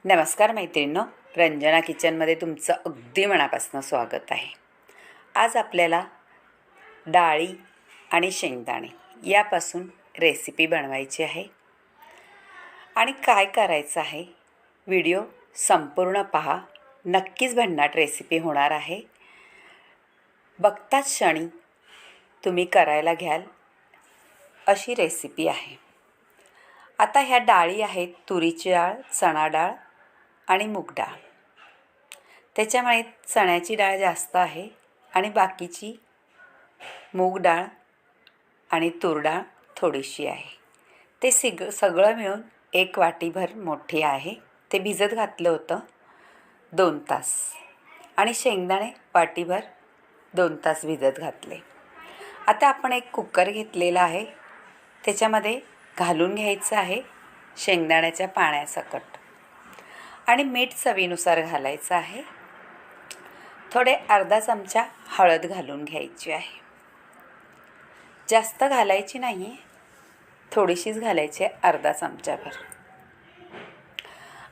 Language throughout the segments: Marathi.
नमस्कार मैत्रिणींनो, रंजना किचनमध्ये तुमचं अगदी मनापासून स्वागत आहे। आज आपल्याला डाळी आणि शेंगदाणे यापासून रेसिपी बनवायची आहे आणि काय करायचं आहे व्हिडिओ संपूर्ण पहा। नक्कीच भन्नाट रेसिपी होणार आहे। बघताच क्षणी तुम्ही करायला घ्याल अशी रेसिपी आहे। आता ह्या डाळी आहेत तुरीची डाळ, चणा डाळ आणि मूग डाळ। त्याच्यामुळे चण्याची डाळ जास्त आहे आणि बाकीची मूग डाळ आणि तूर डाळ थोडीशी आहे। ते सगळं मिळून एक वाटीभर मोठी आहे। ते भिजत घातलं होतं 2 तास आणि शेंगदाणे वाटीभर 2 तास भिजत घातले। आता आपण एक कुकर घेतलेला आहे, त्याच्यामध्ये घालून घ्यायचं आहे शेंगदाण्याच्या पाण्यासकट आणि मीठ चवीनुसार घालायचं आहे। थोडे अर्धा चमचा हळद घालून घ्यायची आहे। जास्त घालायची नाही, थोडीशीच घालायची आहे, अर्धा चमचाभर।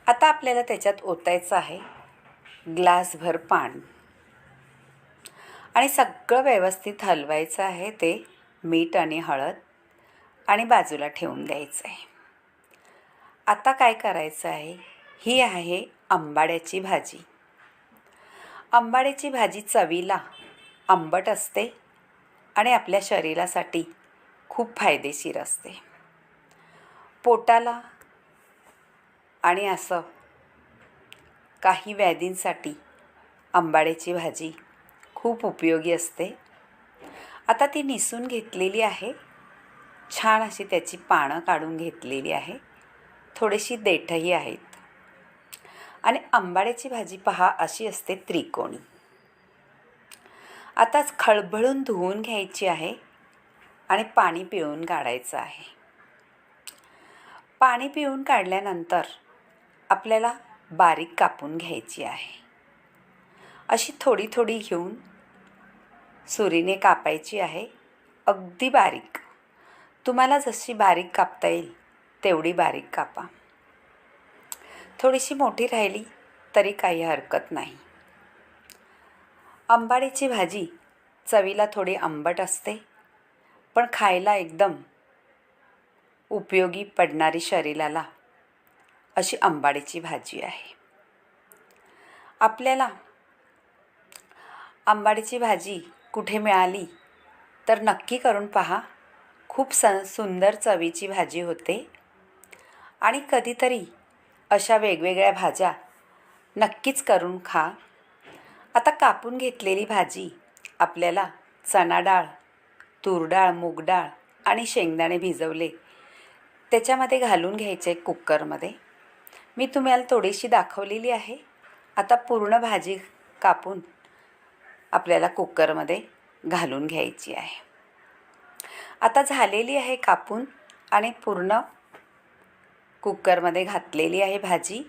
आता आपल्याला त्याच्यात ओतायचं आहे ग्लासभर पाणी आणि सगळं व्यवस्थित हलवायचं आहे। ते मीठ आणि हळद आणि बाजूला ठेवून द्यायचं आहे। आता काय करायचं आहे, ही आहे आंबाड्याची भाजी। आंबाड्याची भाजी चवीला आंबट असते आणि आपल्या शरीरासाठी खूप फायदेशीर असते। पोटाला आणि असं काही व्याधींसाठी आंबाड्याची भाजी खूप उपयोगी असते। आता ती निसून घेतलेली आहे, छान अशी त्याची पानं काढून घेतलेली आहे, थोडीशी देठही आहेत। आणि आंबाड्याची भाजी पहा अशी असते त्रिकोणी। आताच खळबळून धुवून घ्यायची आहे आणि पाणी पिळून काढायचं आहे। पाणी पिळून काढल्यानंतर आपल्याला बारीक कापून घ्यायची आहे। अशी थोडी थोडी घेऊन सुरीने कापायची आहे, अगदी बारीक। तुम्हाला जशी बारीक कापता येईल तेवढी बारीक कापा। थोडीशी मोठी राहिली तरी काही हरकत नाही। आंबाड्याची भाजी चवीला थोडी आंबट असते, पण खायला एकदम उपयोगी पडणारी शरीराला अशी आंबाड्याची भाजी आहे। आपल्याला आंबाड्याची भाजी कुठे मिळाली तर नक्की करून पहा, खूप सुंदर चवीची भाजी होते। आणि कधीतरी अशा वेगवेगळ्या भाज्या नक्कीच करून खा। आता कापून घेतलेली भाजी आपल्याला चणा डाळ, तूर डाळ, मूग डाळ आणि शेंगदाणे भिजवले त्याच्यामध्ये घालून घ्यायचे कुकरमध्ये। मी तुम्हाला थोडीशी दाखवलेली आहे। आता पूर्ण भाजी कापून आपल्याला कुकरमध्ये घालून घ्यायची आहे। आता झालेली आहे कापून आणि पूर्ण कुकरमध्ये घातलेली आहे भाजी।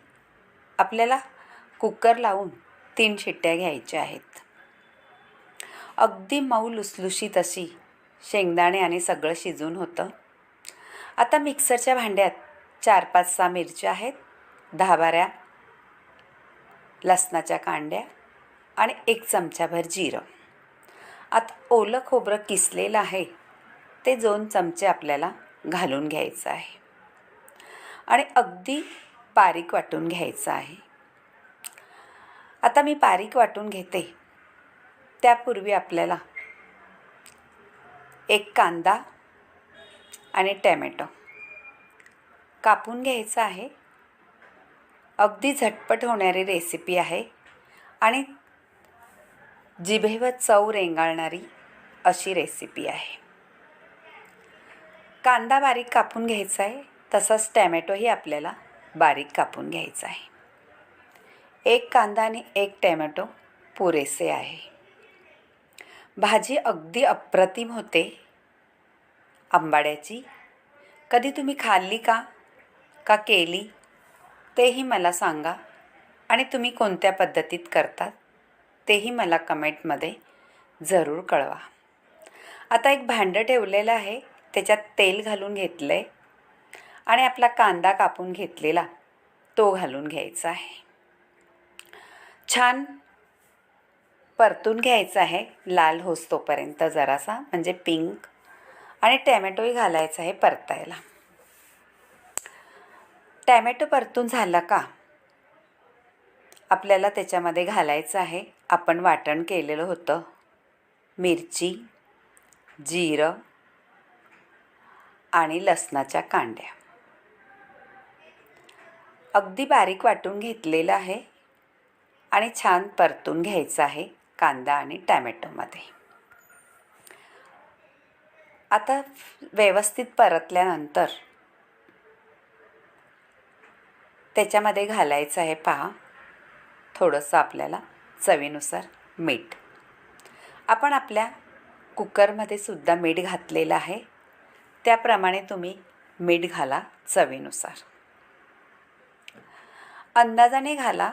आपल्याला कुकर लावून 3 शिट्ट्या घ्यायच्या आहेत। अगदी मऊ लुसलुशीत अशी शेंगदाणे आणि सगळं शिजून होतं। आता मिक्सरच्या भांड्यात 4-5-6 मिरच्या आहेत, 10-12 लसणाच्या कांड्या आणि 1 चमचाभर जिरं। आता ओलं खोबरं किसलेलं आहे, ते 2 चमचे आपल्याला घालून घ्यायचं आहे आणि अगदी बारीक वाटून घ्यायचं आहे। आता मी बारीक वाटून घेते, त्यापूर्वी आपल्याला 1 कांदा आणि टॅमॅटो कापून घ्यायचा आहे। अगदी झटपट होणारी रेसिपी आहे आणि जिभेवर चव रेंगाळणारी अशी रेसिपी आहे। कांदा बारीक कापून घ्यायचा आहे, तसंच टॅमॅटोही आपल्याला बारीक कापून घ्यायचा आहे। 1 कांदा आणि 1 टॅमॅटो पुरेसे आहे। भाजी अगदी अप्रतिम होते आंबाड्याची। कधी तुम्ही खाल्ली का केली तेही मला सांगा आणि तुम्ही कोणत्या पद्धतीत करतात तेही मला कमेंटमध्ये जरूर कळवा। आता एक भांडं ठेवलेलं आहे, त्याच्यात तेल घालून घेतलं आहे आणि आपला कांदा कापून घेतलेला तो घालून घ्यायचा आहे. छान परतून घ्यायचा आहे लाल होस तोपर्यंत जरासा, म्हणजे पिंक. आणि टॅमॅटोही घालायचा आहे परतायला. टॅमॅटो परतून झाला का आपल्याला त्याच्यामध्ये घालायचं आहे आपण वाटण केलेलं होतं मिरची, जिरं आणि लसणाच्या कांड्या. अगदी बारीक वाटून घेतलेलं आहे आणि छान परतून घ्यायचं आहे कांदा आणि टॅमॅटोमध्ये. आता व्यवस्थित परतल्यानंतर त्याच्यामध्ये घालायचं आहे पहा थोडंसं आपल्याला चवीनुसार मीठ. आपण आपल्या कुकरमध्ये सुद्धा मीठ घातलेलं आहे, त्याप्रमाणे तुम्ही मीठ घाला चवीनुसार. अंदाजाने घाला.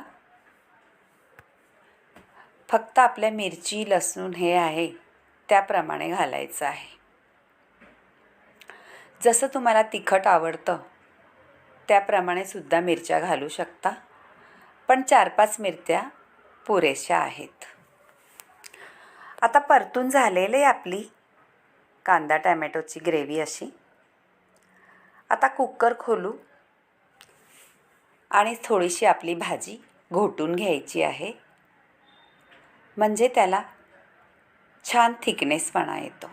फक्त आपल्या मिरची लसूण हे आहे त्याप्रमाणे घालायचं आहे. जसं तुम्हाला तिखट आवडतं त्याप्रमाणे सुद्धा मिरच्या घालू शकता, पण 4-5 मिरच्या पुरेशा आहेत. आता परतून झालेली आपली कांदा टॅमॅटोची ग्रेव्ही अशी. आता कुकर खोलू आणि थोडीशी आपली भाजी घोटून घ्यायची आहे, म्हणजे त्याला छान थिकनेसपणा येतो.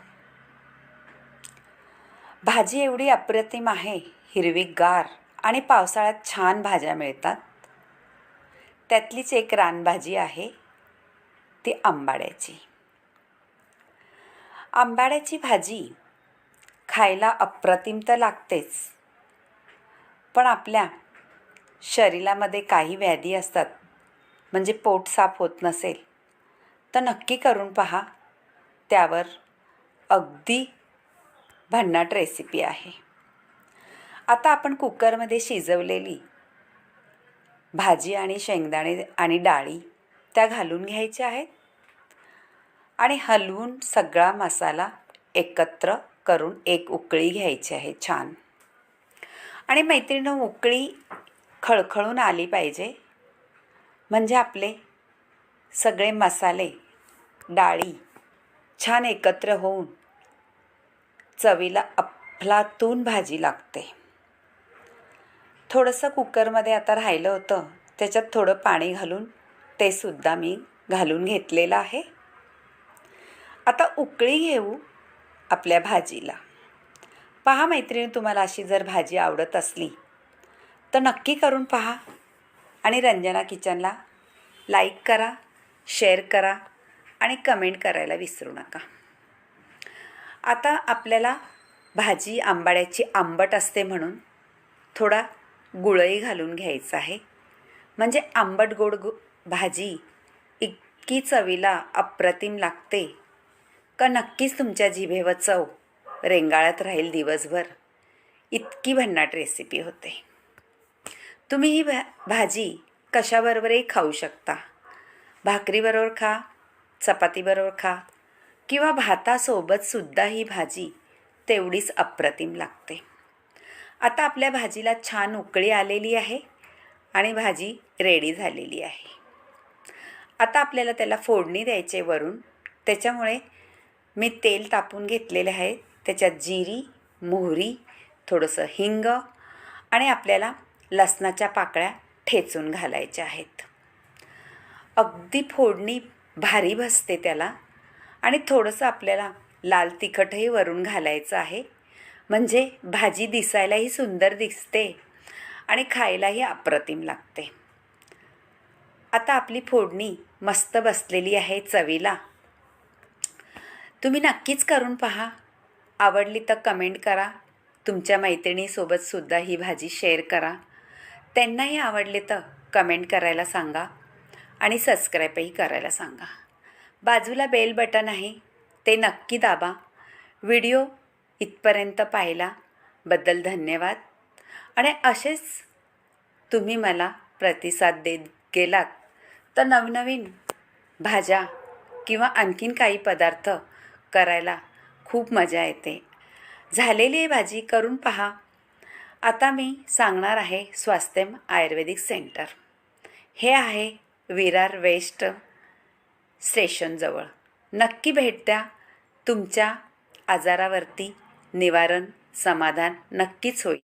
भाजी एवढी अप्रतिम आहे, हिरवीगार, आणि पावसाळ्यात छान भाज्या मिळतात. त्यातलीच एक रानभाजी आहे ती आंबाड्याची. आंबाड्याची भाजी खायला अप्रतिम तर लागतेच, पण आपल्या शरीरामध्ये काही व्याधी असतात, म्हणजे पोट साफ होत नसेल तर नक्की करून पहा. त्यावर अगदी भन्नाट रेसिपी आहे. आता आपण कुकरमध्ये शिजवलेली भाजी आणि शेंगदाणे आणि डाळी त्या घालून घ्यायच्या आहेत आणि हलवून सगळा मसाला एकत्र करून एक उकळी घ्यायची आहे छान. आणि मैत्रिणींनो, उकळी खळखळून आली पाहिजे, म्हणजे आपले सगळे मसाले डाळी छान एकत्र होऊन चवीला अफलातून भाजी लागते. थोडंसं कुकरमध्ये आता राहिलं होतं, त्याच्यात थोडं पाणी घालून ते सुद्धा मी घालून घेतलेलं आहे. आता उकळी घेऊ आपल्या भाजीला. पहा मैत्रिणी, तुम्हाला अशी जर भाजी आवडत असली तर नक्की करून पहा आणि रंजना किचनला लाईक करा, शेअर करा आणि कमेंट करायला विसरू नका. आता आपल्याला भाजी आंबाड्याची आंबट असते म्हणून थोडा गुळही घालून घ्यायचा आहे, म्हणजे आंबट गोड भाजी इतकी चवीला अप्रतिम लागते का नक्कीच तुमच्या जिभेवर चव रेंगाळत राहील दिवसभर. इतकी भन्नाट रेसिपी होते. तुम्ही ही भाजी कशाबरोबरही खाऊ शकता. भाकरीबरोबर खा, चपातीबरोबर खा किंवा भातासोबतसुद्धा ही भाजी तेवढीच अप्रतिम लागते. आता आपल्या भाजीला छान उकळी आलेली आहे आणि भाजी रेडी झालेली आहे. आता आपल्याला त्याला फोडणी द्यायचे वरून. त्याच्यामुळे मी तेल तापून घेतलेले आहे. त्याच्यात जिरी, मोहरी, थोडंसं हिंग आणि आपल्याला लसणाच्या पाकळ्या ठेचून घालायच्या आहेत. अगदी फोडणी भारी बसते त्याला. आणि थोडंसं आपल्याला लाल तिखटही वरून घालायचं आहे, म्हणजे भाजी दिसायलाही सुंदर दिसते आणि खायलाही अप्रतिम लागते. आता आपली फोडणी मस्त बसलेली आहे चवीला. तुम्ही नक्कीच करून पहा. आवडली तर कमेंट करा. तुमच्या मैत्रिणीसोबतसुद्धा ही भाजी शेअर करा. त्यांनाही आवडले तर कमेंट करायला सांगा आणि सबस्क्राईबही करायला सांगा. बाजूला बेल बटन आहे, ते नक्की दाबा. व्हिडिओ इथपर्यंत पाहिल्याबद्दल धन्यवाद. आणि असेच तुम्ही मला प्रतिसाद देत गेलात तर नवनवीन भाज्या किंवा आणखीन काही पदार्थ करायला खूप मजा येते. झालेली आहे भाजी, करून पहा आता मी सांगणार आहे स्वास्थ्यम आयुर्वेदिक सेंटर. हे आहे विरार वेस्ट स्टेशनजवळ. नक्की भेट द्या. तुमच्या आजारावरती निवारण समाधान नक्कीच होईल.